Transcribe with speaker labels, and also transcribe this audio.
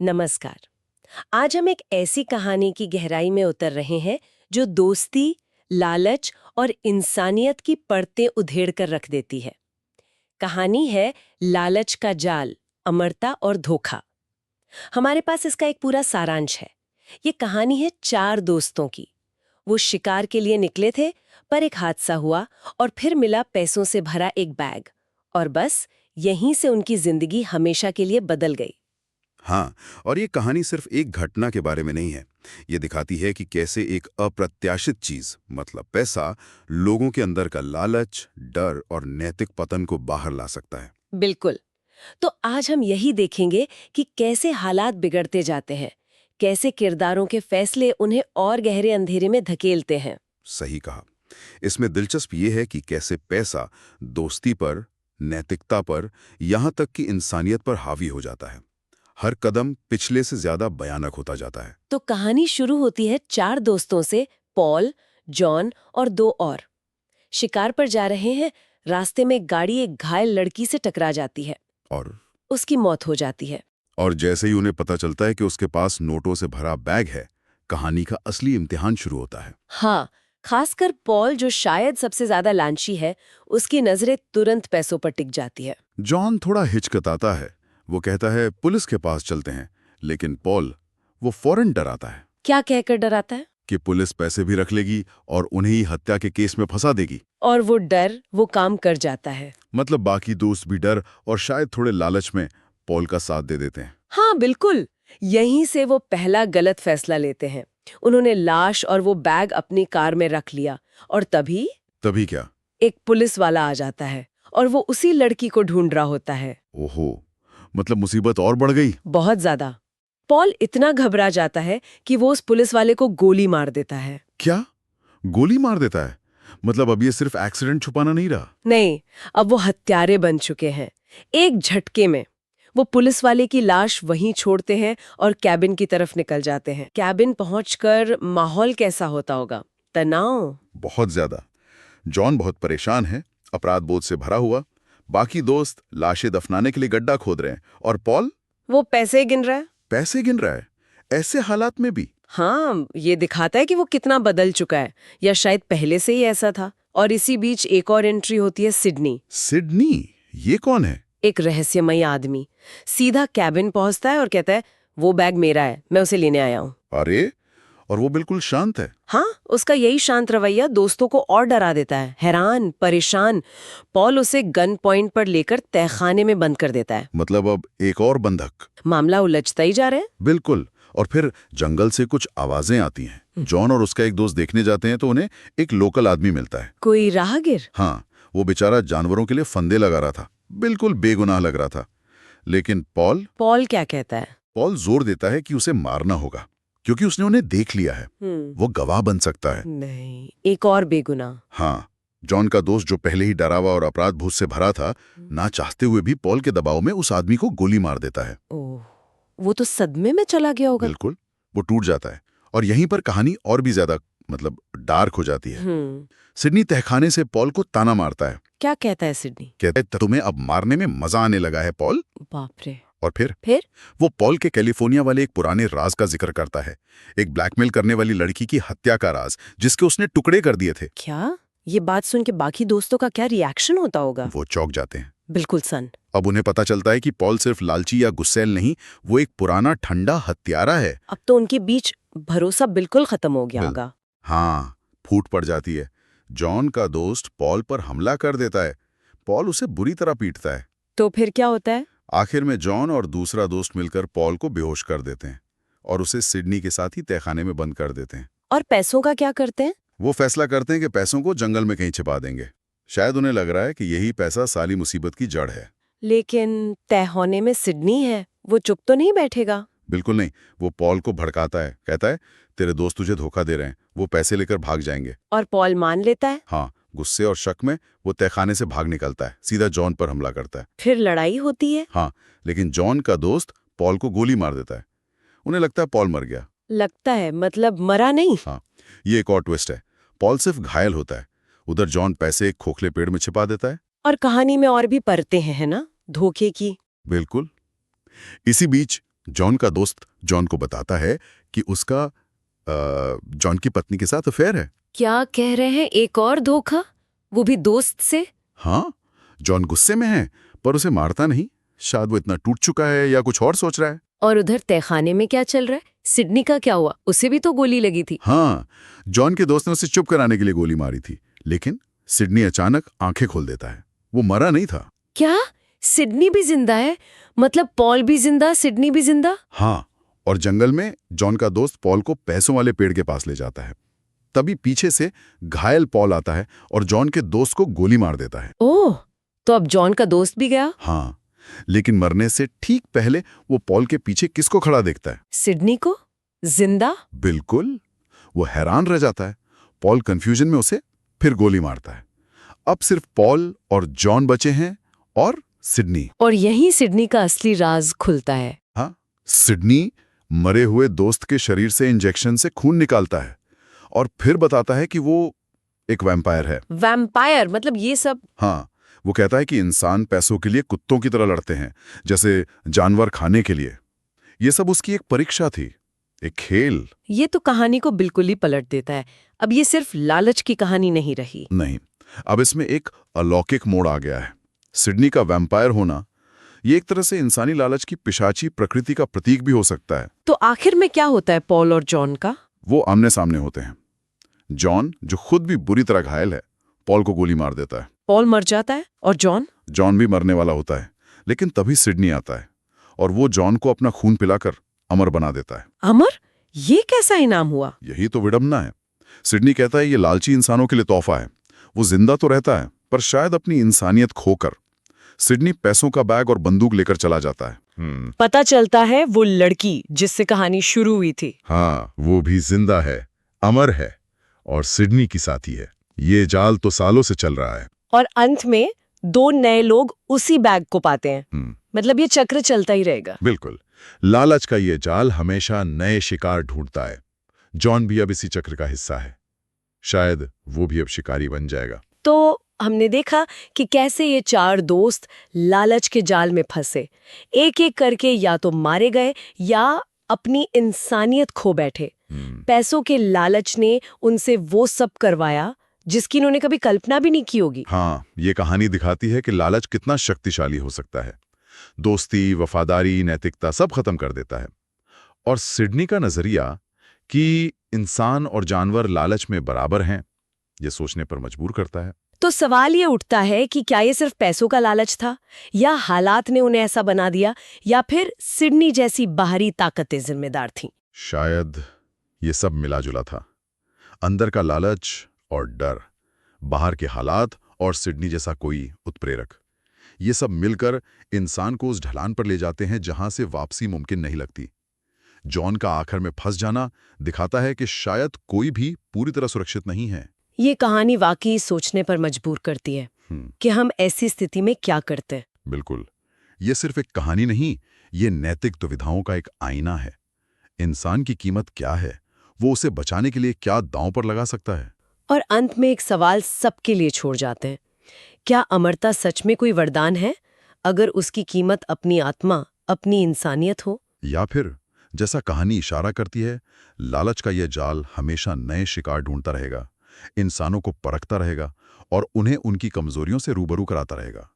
Speaker 1: नमस्कार। आज हम एक ऐसी कहानी की गहराई में उतर रहे हैं जो दोस्ती, लालच और इंसानियत की परतें उधेड़ कर रख देती है। कहानी है लालच का जाल, अमरता और धोखा। हमारे पास इसका एक पूरा सारांश है। ये कहानी है चार दोस्तों की। वो शिकार के लिए निकले थे, पर एक हादसा हुआ और फिर मिला पैसों से भरा एक बैग। और बस यहीं से उनकी जिंदगी हमेशा के लिए बदल गई।
Speaker 2: हाँ, और ये कहानी सिर्फ एक घटना के बारे में नहीं है। ये दिखाती है कि कैसे एक अप्रत्याशित चीज, मतलब पैसा, लोगों के अंदर का लालच, डर और नैतिक पतन को बाहर ला सकता है।
Speaker 1: बिल्कुल। तो आज हम यही देखेंगे कि कैसे हालात बिगड़ते जाते हैं, कैसे किरदारों के फैसले उन्हें और गहरे अंधेरे में धकेलते हैं।
Speaker 2: सही कहा। इसमें दिलचस्प ये है कि कैसे पैसा दोस्ती पर, नैतिकता पर, यहाँ तक कि इंसानियत पर हावी हो जाता है। हर कदम पिछले से ज्यादा भयानक होता जाता है।
Speaker 1: तो कहानी शुरू होती है चार दोस्तों से, पॉल, जॉन और दो और। शिकार पर जा रहे हैं। रास्ते में गाड़ी एक घायल लड़की से टकरा जाती है।
Speaker 2: और
Speaker 1: उसकी मौत हो जाती है।
Speaker 2: और जैसे ही उन्हें पता चलता है कि उसके पास नोटों से भरा बैग है, कहानी का असली इम्तिहान शुरू होता है।
Speaker 1: हाँ, खासकर पॉल जो शायद सबसे ज्यादा लालची है, उसकी नजरें तुरंत पैसों पर टिक जाती है।
Speaker 2: जॉन थोड़ा हिचकिचाता है। वो कहता है पुलिस के पास चलते हैं, लेकिन पॉल वो फौरन डराता है
Speaker 1: क्या कहकर डराता है?
Speaker 2: कि पुलिस पैसे भी रख लेगी और उन्हें ही हत्या के केस में फंसा देगी।
Speaker 1: और वो डर वो काम कर जाता है।
Speaker 2: मतलब बाकी दोस्त भी डर और शायद थोड़े लालच में पॉल का साथ दे देते हैं।
Speaker 1: हाँ बिल्कुल। यहीं से वो पहला गलत फैसला लेते हैं। उन्होंने लाश और वो बैग अपनी कार में रख लिया। और तभी
Speaker 2: तभी क्या?
Speaker 1: एक पुलिस वाला आ जाता है और वो उसी लड़की को ढूंढ रहा होता है।
Speaker 2: ओहो, मतलब मुसीबत और बढ़ गई।
Speaker 1: बहुत ज्यादा। पॉल इतना घबरा जाता है कि वो उस पुलिस वाले को गोली मार देता है।
Speaker 2: क्या? गोली मार देता है? मतलब अब ये सिर्फ एक्सीडेंट छुपाना नहीं रहा।
Speaker 1: नहीं, अब वो हत्यारे बन चुके हैं। एक झटके में वो पुलिस वाले की लाश वहीं छोड़ते हैं और कैबिन की तरफ निकल जाते हैं। कैबिन पहुंचकर माहौल कैसा होता होगा? तनाव।
Speaker 2: बहुत ज्यादा। जॉन बहुत परेशान है, अपराध बोध से भरा हुआ। बाकी दोस्त लाशें दफनाने के लिए गड्ढा खोद रहे हैं और पॉल
Speaker 1: वो पैसे गिन रहा है।
Speaker 2: पैसे गिन रहा है। ऐसे हालात में भी।
Speaker 1: हाँ, ये दिखाता है कि वो कितना बदल चुका है, या शायद पहले से ही ऐसा था। और इसी बीच एक और एंट्री होती है, सिडनी।
Speaker 2: सिडनी? ये कौन है?
Speaker 1: एक रहस्यमयी आदमी सीधा कैबिन पहुंचता है और कहता है, वो बैग मेरा है, मैं उसे लेने आया हूँ।
Speaker 2: अरे, और वो बिल्कुल शांत है।
Speaker 1: हाँ, उसका यही शांत रवैया दोस्तों को और डरा देता है। हैरान, परेशान, पॉल उसे गन पॉइंट पर लेकर तहखाने में बंद कर देता है।
Speaker 2: मतलब अब एक और बंधक।
Speaker 1: मामला उलझता ही जा रहा है।
Speaker 2: बिल्कुल। और फिर जंगल से कुछ आवाजें आती हैं। जॉन और उसका एक दोस्त देखने जाते हैं तो उन्हें एक लोकल आदमी मिलता है।
Speaker 1: कोई राहगीर?
Speaker 2: हाँ, वो बेचारा जानवरों के लिए फंदे लगा रहा था। बिल्कुल बेगुनाह लग रहा था। लेकिन
Speaker 1: पॉल क्या कहता है?
Speaker 2: पॉल जोर देता है कि उसे मारना होगा, क्योंकि उसने उन्हें देख लिया है। वो गवाह बन सकता है।
Speaker 1: नहीं, एक और बेगुनाह।
Speaker 2: हाँ, जॉन का दोस्त जो पहले ही डरावा और अपराध भूत से भरा था, ना चाहते हुए भी पॉल के दबाव में उस आदमी को गोली मार देता है।
Speaker 1: ओह, वो तो सदमे में चला गया होगा।
Speaker 2: बिल्कुल, वो टूट जाता है। और यहीं पर कहानी और भी ज्यादा डार्क हो जाती है। सिडनी तहखाने से पॉल को ताना मारता है।
Speaker 1: क्या कहता है सिडनी?
Speaker 2: कहता है तुम्हें अब मारने में मजा आने लगा है पॉल।
Speaker 1: बाप रे।
Speaker 2: और फिर
Speaker 1: फिर
Speaker 2: वो पॉल के कैलिफोर्निया वाले एक पुराने राज का जिक्र करता है। एक ब्लैकमेल करने वाली लड़की की हत्या का राज, जिसके उसने टुकड़े कर दिए थे।
Speaker 1: क्या? ये बात सुन के बाकी दोस्तों का क्या रिएक्शन होता होगा?
Speaker 2: वो चौंक जाते हैं।
Speaker 1: बिल्कुल सन।
Speaker 2: अब उन्हें पता चलता है कि पॉल सिर्फ लालची या गुस्सैल नहीं, वो एक पुराना ठंडा हत्यारा है।
Speaker 1: अब तो उनके बीच भरोसा बिल्कुल खत्म हो गया होगा।
Speaker 2: हाँ, फूट पड़ जाती है। जॉन का दोस्त पॉल पर हमला कर देता है। पॉल उसे बुरी तरह पीटता है।
Speaker 1: तो फिर क्या होता है?
Speaker 2: आखिर में जॉन और दूसरा दोस्त मिलकर पॉल को बेहोश कर देते हैं और उसे सिडनी के साथ ही तहखाने में बंद कर देते हैं।
Speaker 1: और पैसों का क्या करते हैं?
Speaker 2: वो फैसला करते हैं कि पैसों को जंगल में कहीं छिपा देंगे। शायद उन्हें लग रहा है कि यही पैसा सारी मुसीबत की जड़ है।
Speaker 1: लेकिन तहखाने में सिडनी है, वो चुप तो नहीं बैठेगा।
Speaker 2: बिल्कुल नहीं। वो पॉल को भड़काता है, कहता है तेरे दोस्त तुझे धोखा दे रहे हैं, वो पैसे लेकर भाग जाएंगे।
Speaker 1: और पॉल मान लेता है।
Speaker 2: हाँ, गुस्से और शक में वो तहखाने से भाग निकलता है, सीधा जॉन पर हमला करता है।
Speaker 1: फिर लड़ाई होती है।
Speaker 2: हाँ, लेकिन जॉन का दोस्त पॉल को गोली मार देता है। उन्हें लगता है पॉल मर गया।
Speaker 1: लगता है मतलब मरा नहीं।
Speaker 2: हाँ, ये एक और ट्विस्ट है। पॉल सिर्फ घायल होता है, उधर जॉन पैसे एक खोखले पेड़ में छिपा देता है।
Speaker 1: और कहानी में और भी परतें हैं, है ना, धोखे की।
Speaker 2: बिल्कुल। इसी बीच जॉन का दोस्त जॉन को बताता है कि उसका जॉन की पत्नी के साथ अफेयर है।
Speaker 1: क्या कह रहे हैं, एक और धोखा, वो भी दोस्त से?
Speaker 2: हाँ, जॉन गुस्से में है पर उसे मारता नहीं। शायद वो इतना टूट चुका है या कुछ और सोच रहा है।
Speaker 1: और उधर तहखाने में क्या चल रहा है? सिडनी का क्या हुआ? उसे भी तो गोली लगी थी।
Speaker 2: हाँ, जॉन के दोस्त ने उसे चुप कराने के लिए गोली मारी थी, लेकिन सिडनी अचानक आंखें खोल देता है। वो मरा नहीं था।
Speaker 1: क्या सिडनी भी जिंदा है? मतलब पॉल भी जिंदा, सिडनी भी जिंदा?
Speaker 2: हाँ, और जंगल में जॉन का दोस्त पॉल को पैसों वाले पेड़ के पास ले जाता है। तभी पीछे से घायल पॉल आता है और जॉन के दोस्त को गोली मार देता है।
Speaker 1: ओह, तो अब जॉन का दोस्त भी गया?
Speaker 2: हाँ, लेकिन मरने से ठीक पहले वो पॉल के पीछे किसको खड़ा देखता है?
Speaker 1: सिडनी को, जिंदा।
Speaker 2: बिल्कुल। वो हैरान रह जाता है। पॉल कंफ्यूजन में उसे फिर गोली मारता है। अब सिर्फ पॉल और जॉन बचे हैं और सिडनी।
Speaker 1: और यहीं सिडनी का असली राज खुलता है।
Speaker 2: हाँ, सिडनी मरे हुए दोस्त के शरीर से इंजेक्शन से खून निकालता है और फिर बताता है कि वो एक वैम्पायर है।
Speaker 1: वैम्पायर मतलब ये सब?
Speaker 2: हाँ, वो कहता है कि इंसान पैसों के लिए कुत्तों की तरह लड़ते हैं, जैसे जानवर खाने के लिए। ये सब उसकी एक परीक्षा थी, एक खेल।
Speaker 1: ये तो कहानी को बिल्कुल ही पलट देता है। अब ये सिर्फ लालच की कहानी नहीं रही।
Speaker 2: नहीं, अब इसमें एक अलौकिक मोड़ आ गया है। सिडनी का वैम्पायर होना ये एक तरह से इंसानी लालच की पिशाची प्रकृति का प्रतीक भी हो सकता है।
Speaker 1: तो आखिर में क्या होता है पॉल और जॉन का?
Speaker 2: वो आमने सामने होते हैं। जॉन, जो खुद भी बुरी तरह घायल है, पॉल को गोली मार देता है।
Speaker 1: पॉल मर जाता है और
Speaker 2: जॉन भी मरने वाला होता है, लेकिन तभी सिडनी आता है और वो जॉन को अपना खून पिलाकर अमर बना देता है।
Speaker 1: अमर? ये कैसा इनाम हुआ?
Speaker 2: यही तो विडंबना है। सिडनी कहता है ये लालची इंसानों के लिए तोहफा है। वो जिंदा तो रहता है पर शायद अपनी इंसानियत खोकर। सिडनी पैसों का बैग और बंदूक लेकर चला जाता है।
Speaker 1: पता चलता है वो लड़की जिससे कहानी शुरू हुई थी,
Speaker 2: हाँ, वो भी जिंदा है, अमर है और सिडनी की साथी है। ये जाल तो सालों से चल रहा है।
Speaker 1: और अंत में 2 नए लोग उसी बैग को पाते हैं। मतलब ये चक्र चलता ही रहेगा।
Speaker 2: बिल्कुल। लालच का ये जाल हमेशा नए शिकार ढूंढता है। जॉन भी अब इसी चक्र का हिस्सा है। शायद वो भी अब शिकारी बन जाएगा।
Speaker 1: तो हमने देखा कि कैसे ये 4 दोस्त लालच के जाल में फंसे, एक एक करके या तो मारे गए या अपनी इंसानियत खो बैठे। पैसों के लालच ने उनसे वो सब करवाया जिसकी इन्होंने कभी कल्पना भी नहीं की होगी।
Speaker 2: हाँ, ये कहानी दिखाती है कि लालच कितना शक्तिशाली हो सकता है। दोस्ती, वफादारी, नैतिकता सब खत्म कर देता है। और सिडनी का नजरिया कि इंसान और जानवर लालच में बराबर हैं, ये सोचने पर मजबूर करता है।
Speaker 1: तो सवाल ये उठता है कि क्या ये सिर्फ पैसों का लालच था, या हालात ने उन्हें ऐसा बना दिया, या फिर सिडनी जैसी बाहरी ताकतें जिम्मेदार थीं?
Speaker 2: शायद ये सब मिला जुला था। अंदर का लालच और डर, बाहर के हालात और सिडनी जैसा कोई उत्प्रेरक, ये सब मिलकर इंसान को उस ढलान पर ले जाते हैं जहां से वापसी मुमकिन नहीं लगती। जॉन का आखिर में फंस जाना दिखाता है कि शायद कोई भी पूरी तरह सुरक्षित नहीं है।
Speaker 1: ये कहानी वाकई सोचने पर मजबूर करती है कि हम ऐसी स्थिति में क्या करते हैं।
Speaker 2: बिल्कुल। ये सिर्फ एक कहानी नहीं, ये नैतिक दुविधाओं का एक आईना है। इंसान की कीमत क्या है, वो उसे बचाने के लिए क्या दांव पर लगा सकता है।
Speaker 1: और अंत में एक सवाल सबके लिए छोड़ जाते हैं, क्या अमरता सच में कोई वरदान है अगर उसकी कीमत अपनी आत्मा, अपनी इंसानियत हो?
Speaker 2: या फिर जैसा कहानी इशारा करती है, लालच का यह जाल हमेशा नए शिकार ढूंढता रहेगा, इंसानों को परखता रहेगा और उन्हें उनकी कमजोरियों से रूबरू कराता रहेगा।